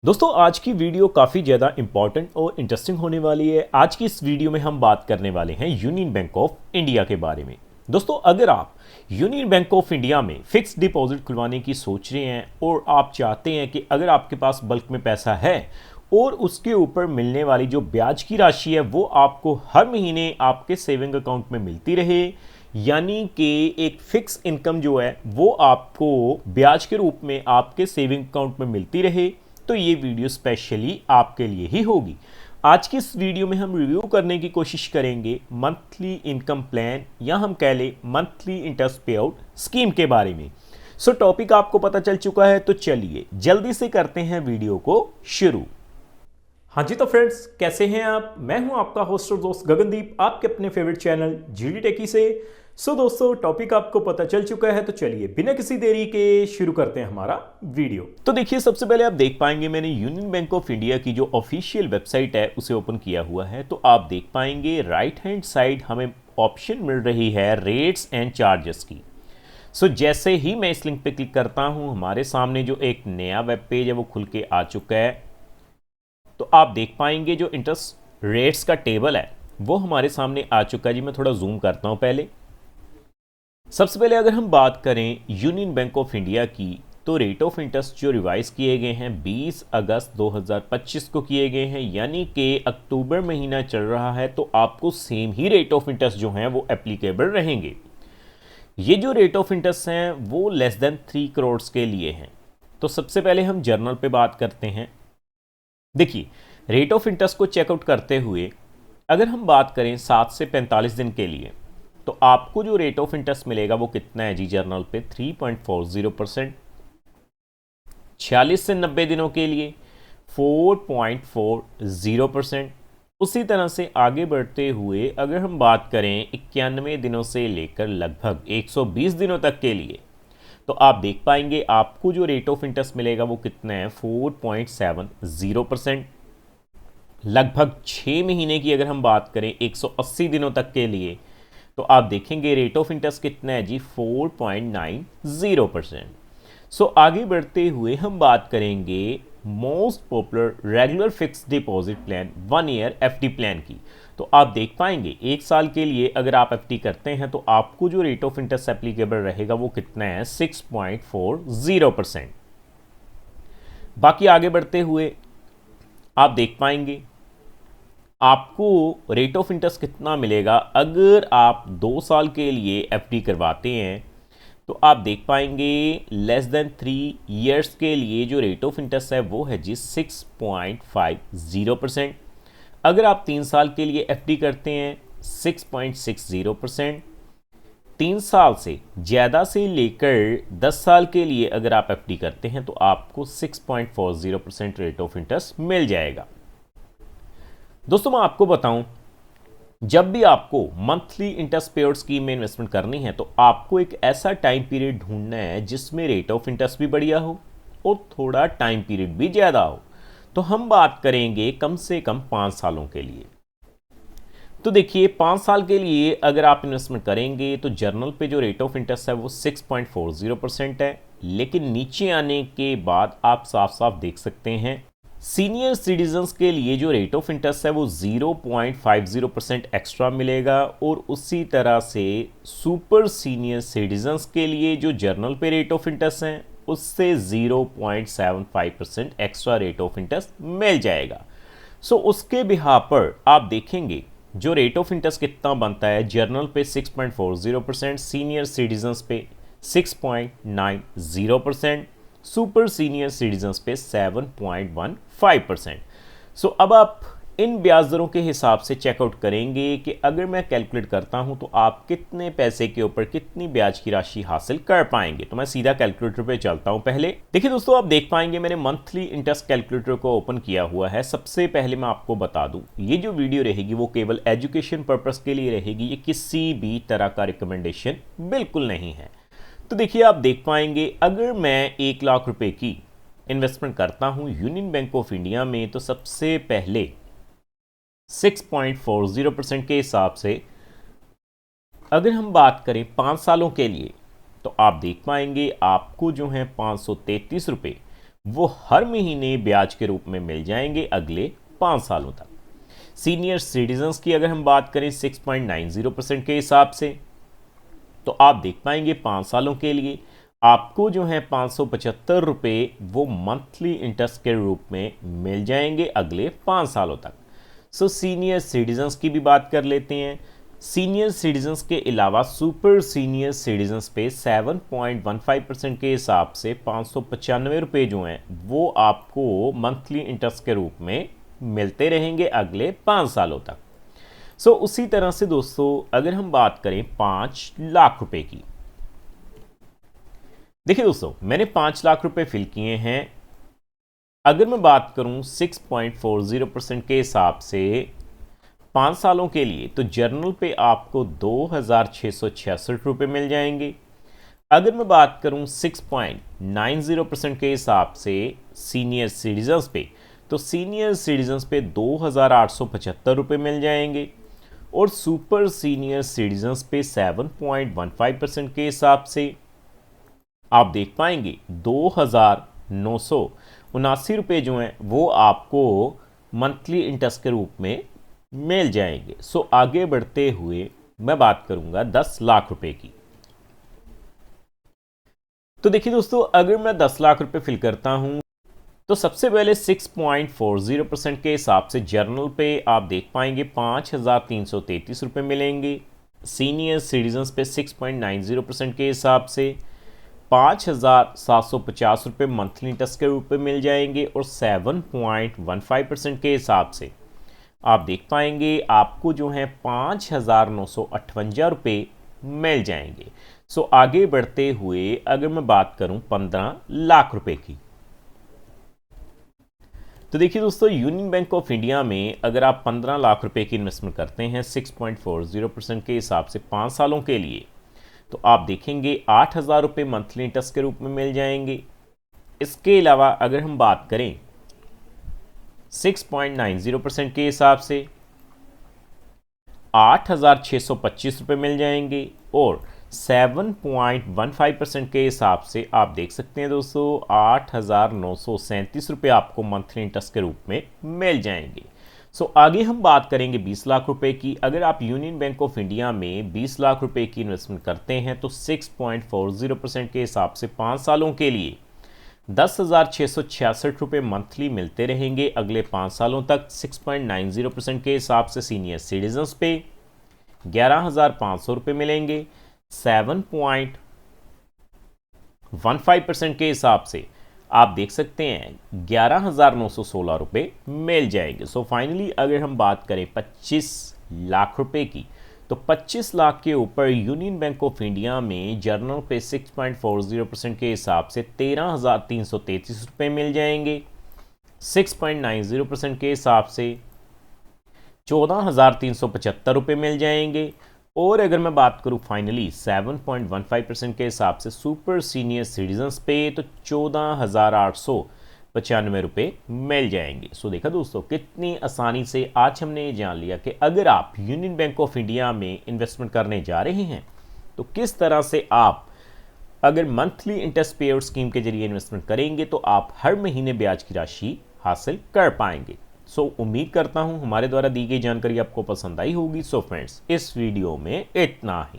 दोस्तों आज की वीडियो काफ़ी ज़्यादा इंपॉर्टेंट और इंटरेस्टिंग होने वाली है। आज की इस वीडियो में हम बात करने वाले हैं यूनियन बैंक ऑफ इंडिया के बारे में। दोस्तों अगर आप यूनियन बैंक ऑफ इंडिया में फिक्स डिपॉजिट खुलवाने की सोच रहे हैं और आप चाहते हैं कि अगर आपके पास बल्क में पैसा है और उसके ऊपर मिलने वाली जो ब्याज की राशि है वो आपको हर महीने आपके सेविंग अकाउंट में मिलती रहे, यानी कि एक फिक्स इनकम जो है वो आपको ब्याज के रूप में आपके सेविंग अकाउंट में मिलती रहे, तो ये वीडियो स्पेशली आपके लिए ही होगी। आज की इस वीडियो में हम रिव्यू करने की कोशिश करेंगे मंथली इनकम प्लान या हम कह लें मंथली इंटरेस्ट पे आउट स्कीम के बारे में। सो टॉपिक आपको पता चल चुका है, तो चलिए जल्दी से करते हैं वीडियो को शुरू। हाँ जी, तो फ्रेंड्स कैसे हैं आप? मैं हूं आपका होस्ट और दोस्त गगनदीप, आपके अपने फेवरेट चैनल जीडी टेकी से। सो दोस्तों टॉपिक आपको पता चल चुका है, तो चलिए बिना किसी देरी के शुरू करते हैं हमारा वीडियो। तो देखिए सबसे पहले आप देख पाएंगे मैंने यूनियन बैंक ऑफ इंडिया की जो ऑफिशियल वेबसाइट है उसे ओपन किया हुआ है। तो आप देख पाएंगे राइट हैंड साइड हमें ऑप्शन मिल रही है रेट्स एंड चार्जेस की। सो जैसे ही मैं इस लिंक पे क्लिक करता हूं हमारे सामने जो एक नया वेब पेज है वो खुल के आ चुका है। तो आप देख पाएंगे जो इंटरेस्ट रेट्स का टेबल है वो हमारे सामने आ चुका है। जी मैं थोड़ा जूम करता हूं। पहले सबसे पहले अगर हम बात करें यूनियन बैंक ऑफ इंडिया की, तो रेट ऑफ इंटरेस्ट जो रिवाइज किए गए हैं 20 अगस्त 2025 को किए गए हैं, यानी कि अक्टूबर महीना चल रहा है, तो आपको same he rate of interest जो हैं वो एप्लीकेबल रहेंगे। ये जो रेट ऑफ इंटरेस्ट हैं वो लेस देन 3 करोड़ के लिए हैं। तो सबसे पहले हम जर्नल पे बात करते हैं। देखिए रेट ऑफ इंटरेस्ट को चेकआउट करते हुए अगर हम बात करें 7 से 45 दिन के लिए, तो आपको जो रेट ऑफ इंटरेस्ट मिलेगा वो कितना है जी जर्नल पे 3.40%। 46 से 90 दिनों के लिए 4.40%। उसी तरह से आगे बढ़ते हुए अगर हम बात करें 91 दिनों से लेकर लगभग 120 दिनों तक के लिए, तो आप देख पाएंगे आपको जो रेट ऑफ इंटरेस्ट मिलेगा वो कितना है 4.70%। लगभग 6 महीने की अगर हम बात करें 180 दिनों तक के लिए, तो आप देखेंगे रेट ऑफ इंटरेस्ट कितना है जी 4.90%। सो आगे बढ़ते हुए हम बात करेंगे most popular regular fix deposit plan 1 year FD plan की। तो आप देख पाएंगे 1 साल के लिए अगर आप एफडी करते हैं तो आपको जो रेट ऑफ इंटरेस्ट एप्लीकेबल रहेगा वो कितना है 6.40%। बाकी आगे बढ़ते हुए आप देख पाएंगे आपको रेट ऑफ इंटरेस्ट कितना मिलेगा अगर आप 2 साल के लिए एफडी करवाते हैं। तो आप देख पाएंगे लेस देन 3 इयर्स के लिए जो रेट ऑफ इंटरेस्ट है वो है जी 6.50%। अगर आप 3 साल के लिए एफडी करते हैं 6.60%। 3 साल से ज़्यादा से लेकर 10 साल के लिए अगर आप एफडी करते हैं तो आपको 6.40% रेट ऑफ इंटरेस्ट मिल जाएगा। दोस्तों मैं आपको बताऊं, जब भी आपको मंथली इंटरेस्ट पे आउट स्कीम में इन्वेस्टमेंट करनी है तो आपको एक ऐसा टाइम पीरियड ढूंढना है जिसमें रेट ऑफ इंटरेस्ट भी बढ़िया हो और थोड़ा टाइम पीरियड भी ज़्यादा हो। तो हम बात करेंगे कम से कम 5 सालों के लिए। तो देखिए 5 साल के लिए अगर आप इन्वेस्टमेंट करेंगे तो जर्नल पे जो रेट ऑफ इंटरेस्ट है वो 6.40% है, लेकिन नीचे आने के बाद आप साफ साफ देख सकते हैं सीनियर सिटीजन्स के लिए जो रेट ऑफ इंटरेस्ट है वो 0.50% एक्स्ट्रा मिलेगा, और उसी तरह से सुपर सीनियर सिटीजन्स के लिए जो जर्नल पे रेट ऑफ इंटरेस्ट है उससे 0.75% एक्स्ट्रा रेट ऑफ इंटरेस्ट मिल जाएगा। सो उसके बिहार पर आप देखेंगे जो रेट ऑफ इंटरेस्ट कितना बनता है जर्नल पे 6.40%, सीनियर सिटीजन्स पे 6.90%, सुपर सीनियर सिटीजन्स पे 7.15%। सो अब आप इन ब्याज दरों के हिसाब से चेकआउट करेंगे कि अगर मैं कैलकुलेट करता हूं तो आप कितने पैसे के ऊपर कितनी ब्याज की राशि हासिल कर पाएंगे। तो मैं सीधा कैलकुलेटर पे चलता हूं। पहले देखिए दोस्तों, आप देख पाएंगे मैंने मंथली इंटरेस्ट कैलकुलेटर को ओपन किया हुआ है। सबसे पहले मैं आपको बता दूं ये जो वीडियो रहेगी वो केवल एजुकेशन पर्पस के लिए रहेगी, ये किसी भी तरह का रिकमेंडेशन बिल्कुल नहीं है। तो देखिए आप देख पाएंगे अगर मैं 1 लाख रुपए की इन्वेस्टमेंट करता हूं यूनियन बैंक ऑफ इंडिया में, तो सबसे पहले 6.40% के हिसाब से अगर हम बात करें 5 सालों के लिए, तो आप देख पाएंगे आपको जो है 533 रुपये वो हर महीने ब्याज के रूप में मिल जाएंगे अगले 5 सालों तक। सीनियर सिटीजन्स की अगर हम बात करें 6.90% के हिसाब से, तो आप देख पाएंगे 5 सालों के लिए आपको जो है 575 रुपये वो मंथली इंटरेस्ट के रूप में मिल जाएंगे अगले 5 सालों तक। सो सीनियर सिटीजन्स की भी बात कर लेते हैं। सीनियर सिटीजन्स के अलावा सुपर सीनियर सिटीजन्स पे 7.15% के हिसाब से 595 रुपये जो हैं वो आपको मंथली इंटरेस्ट के रूप में मिलते रहेंगे अगले 5 सालों तक। सो उसी तरह से दोस्तों अगर हम बात करें 5 लाख रुपए की, देखिए दोस्तों मैंने 5 लाख रुपए फिल किए हैं। अगर मैं बात करूं 6.40% के हिसाब से 5 सालों के लिए, तो जर्नल पे आपको 2,666 रुपये मिल जाएंगे। अगर मैं बात करूं 6.90% के हिसाब से सीनियर सिटीजन्स पे, तो सीनियर सिटीजन्स पे 2,875 रुपये मिल जाएंगे। और सुपर सीनियर सिटीजन्स पे 7.15% के हिसाब से आप देख पाएंगे 2,979 रुपये जो हैं वो आपको मंथली इंटरेस्ट के रूप में मिल जाएंगे। सो आगे बढ़ते हुए मैं बात करूंगा 10 लाख रुपए की। तो देखिए दोस्तों अगर मैं 10 लाख रुपए फिल करता हूं, तो सबसे पहले 6.40% के हिसाब से जर्नल पे आप देख पाएंगे 5,333 रुपये मिलेंगे। सीनियर सिटीजन्स पे 6.90% के हिसाब से 5,750 रुपये मंथली इंटरेस्ट के रूप में मिल जाएंगे। और 7.15% के हिसाब से आप देख पाएंगे आपको जो है 5,958 रुपये मिल जाएंगे। सो आगे बढ़ते हुए अगर मैं बात करूं 15 लाख रुपए की, तो देखिए दोस्तों यूनियन बैंक ऑफ इंडिया में अगर आप 15 लाख रुपए की इन्वेस्टमेंट करते हैं 6.40% के हिसाब से 5 सालों के लिए, तो आप देखेंगे 8,000 रुपये मंथली इंटरेस्ट के रूप में मिल जाएंगे। इसके अलावा अगर हम बात करें 6.90% के हिसाब से 8,625 रुपये मिल जाएंगे। और 7.15% के हिसाब से आप देख सकते हैं दोस्तों 8,937 रुपये आपको मंथली इंटरेस्ट के रूप में मिल जाएंगे। सो आगे हम बात करेंगे 20 लाख रुपए की। अगर आप यूनियन बैंक ऑफ इंडिया में 20 लाख रुपए की इन्वेस्टमेंट करते हैं तो 6.40% के हिसाब से 5 सालों के लिए 10,666 रुपये मंथली मिलते रहेंगे अगले 5 सालों तक। 6.90% के हिसाब से सीनियर सिटीजन्स पे 11,500 रुपये मिलेंगे। 7.15% के हिसाब से आप देख सकते हैं 11,916 रुपये मिल जाएंगे। सो फाइनली अगर हम बात करें 25 लाख रुपए की, तो 25 लाख के ऊपर यूनियन बैंक ऑफ इंडिया में जर्नल पे 6.40% के हिसाब से 13,333 रुपये मिल जाएंगे। 6.90% के हिसाब से 14,375 रुपये मिल जाएंगे। और अगर मैं बात करूं फाइनली 7.15% के हिसाब से सुपर सीनियर सिटीजन्स पे, तो 14,895 रुपये मिल जाएंगे। सो देखा दोस्तों कितनी आसानी से आज हमने ये जान लिया कि अगर आप यूनियन बैंक ऑफ इंडिया में इन्वेस्टमेंट करने जा रहे हैं तो किस तरह से आप अगर मंथली इंटरेस्ट पेआउट स्कीम के जरिए इन्वेस्टमेंट करेंगे तो आप हर महीने ब्याज की राशि हासिल कर पाएंगे। सो उम्मीद करता हूं हमारे द्वारा दी गई जानकारी आपको पसंद आई होगी। सो फ्रेंड्स इस वीडियो में इतना ही।